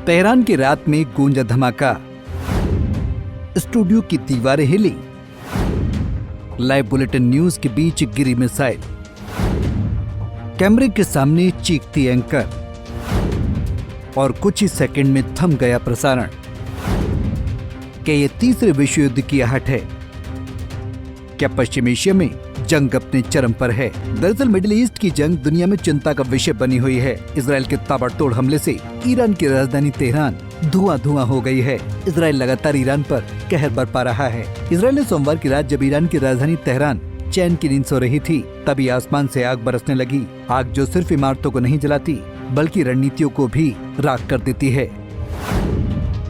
Tehran की रात में गूंजा धमाका, स्टूडियो की दीवारें हिली, लाइव बुलेटिन न्यूज के बीच गिरी मिसाइल, कैमरे के सामने चीखती एंकर और कुछ ही सेकंड में थम गया प्रसारण। क्या ये तीसरे विश्व युद्ध की आहट है? क्या पश्चिम एशिया में जंग अपने चरम पर है? दरअसल मिडिल ईस्ट की जंग दुनिया में चिंता का विषय बनी हुई है। इजराइल के ताबड़तोड़ हमले से ईरान की राजधानी तेहरान धुआं हो गई है। इजराइल लगातार ईरान पर कहर बरपा रहा है। इजराइल ने सोमवार की रात जब ईरान की राजधानी तेहरान चैन की नींद सो रही थी, तभी आसमान से आग बरसने लगी। आग जो सिर्फ इमारतों को नहीं जलाती बल्कि रणनीतियों को भी राख कर देती है।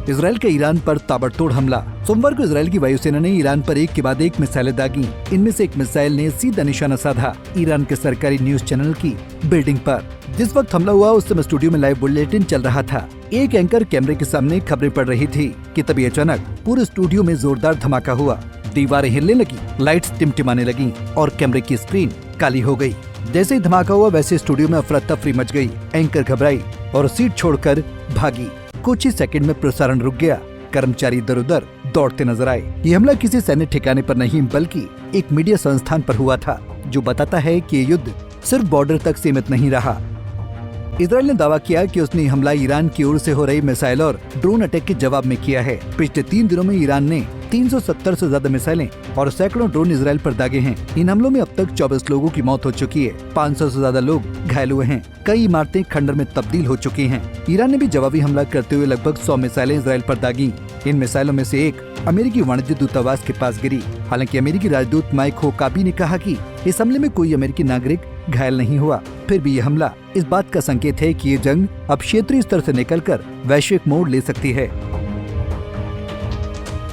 इजराइल का ईरान पर ताबड़तोड़ हमला। सोमवार को इजराइल की वायुसेना ने ईरान पर एक के बाद एक मिसाइलें दागी। इनमें से एक मिसाइल ने सीधा निशाना साधा ईरान के सरकारी न्यूज चैनल की बिल्डिंग पर। जिस वक्त हमला हुआ उस समय स्टूडियो में लाइव बुलेटिन चल रहा था। एक एंकर कैमरे के सामने खबरें पढ़ रही थी कि तभी अचानक पूरे स्टूडियो में जोरदार धमाका हुआ। दीवारें हिलने लगी, लाइट्स टिमटिमाने लगी और कैमरे की स्क्रीन काली हो गई। जैसे ही धमाका हुआ वैसे स्टूडियो में अफरा तफरी मच गई। एंकर घबराई और सीट छोड़कर भागी। कुछ ही सेकंड में प्रसारण रुक गया। कर्मचारी इधर उधर दौड़ते नजर आए। ये हमला किसी सैन्य ठिकाने पर नहीं बल्कि एक मीडिया संस्थान पर हुआ था, जो बताता है कि ये युद्ध सिर्फ बॉर्डर तक सीमित नहीं रहा। इजराइल ने दावा किया कि उसने हमला ईरान की ओर से हो रही मिसाइल और ड्रोन अटैक के जवाब में किया है। पिछले 3 दिनों में ईरान ने 370 से ज्यादा मिसाइलें और सैकड़ों ड्रोन इजराइल पर दागे हैं। इन हमलों में अब तक 24 लोगों की मौत हो चुकी है। 500 से ज्यादा लोग घायल हुए हैं। कई इमारतें खंडर में तब्दील हो चुकी हैं। ईरान ने भी जवाबी हमला करते हुए लगभग 100 मिसाइलें इजराइल पर दागी। इन मिसाइलों में से एक अमेरिकी वाणिज्य दूतावास के पास गिरी। हालांकि अमेरिकी राजदूत माइक होकाबी ने कहा कि इस हमले में कोई अमेरिकी नागरिक घायल नहीं हुआ। फिर भी ये हमला इस बात का संकेत है कि ये जंग अब क्षेत्रीय स्तर से निकलकर वैश्विक मोड़ ले सकती है।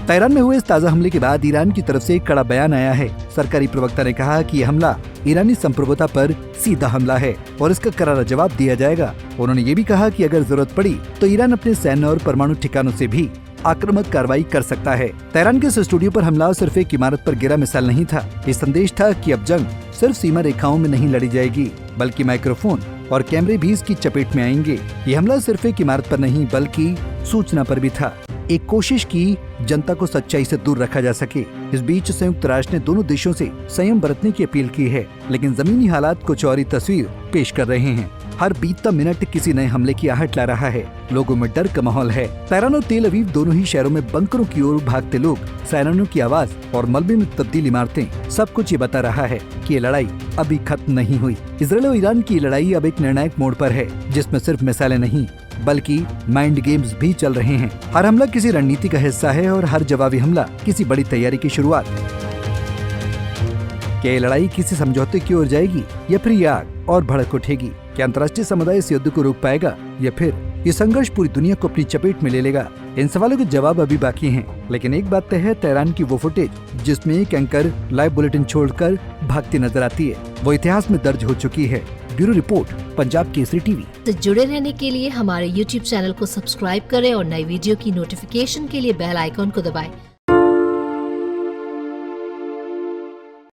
तेहरान में हुए इस ताजा हमले के बाद ईरान की तरफ से एक कड़ा बयान आया है। सरकारी प्रवक्ता ने कहा कि यह हमला ईरानी संप्रभुता पर सीधा हमला है और इसका करारा जवाब दिया जाएगा। उन्होंने ये भी कहा कि अगर जरूरत पड़ी तो ईरान अपने सैन्य और परमाणु ठिकानों से भी आक्रामक कार्रवाई कर सकता है। तेहरान के इस स्टूडियो पर हमला सिर्फ एक इमारत पर गिरा मिसाइल नहीं था। ये संदेश था कि अब जंग सिर्फ सीमा रेखाओं में नहीं लड़ी जाएगी बल्कि माइक्रोफोन और कैमरे भी इसकी चपेट में आएंगे। ये हमला सिर्फ एक इमारत पर नहीं बल्कि सूचना पर भी था। एक कोशिश की जनता को सच्चाई से दूर रखा जा सके। इस बीच संयुक्त राष्ट्र ने दोनों देशों से संयम बरतने की अपील की है, लेकिन जमीनी हालात कुछ और ही तस्वीर पेश कर रहे हैं। हर बीतता मिनट किसी नए हमले की आहट ला रहा है। लोगों में डर का माहौल है। तेहरान और तेल अवीव दोनों ही शहरों में बंकरों की ओर भागते लोग, सायरनों की आवाज और मलबे में तब्दील इमारतें, सब कुछ ये बता रहा है कि ये लड़ाई अभी खत्म नहीं हुई। इजराइल और ईरान की लड़ाई अब एक निर्णायक मोड़ पर है, जिसमें सिर्फ मिसाइलें नहीं बल्कि माइंड गेम्स भी चल रहे हैं। हर हमला किसी रणनीति का हिस्सा है और हर जवाबी हमला किसी बड़ी तैयारी की शुरुआत। क्या ये लड़ाई किसी समझौते की ओर जाएगी या फिर ये आग और भड़क उठेगी? क्या अंतर्राष्ट्रीय समुदाय इस युद्ध को रोक पाएगा या फिर ये संघर्ष पूरी दुनिया को अपनी चपेट में ले लेगा? इन सवालों के जवाब अभी बाकी हैं, लेकिन एक बात तय है, तेहरान की वो फुटेज जिसमें एक एंकर लाइव बुलेटिन छोड़कर भागती नजर आती है, वो इतिहास में दर्ज हो चुकी है। Bureau report, Punjab Kesari TV. तो जुड़े रहने के लिए हमारे YouTube चैनल को सब्सक्राइब करें और नई वीडियो की नोटिफिकेशन के लिए बेल आइकॉन को दबाएं।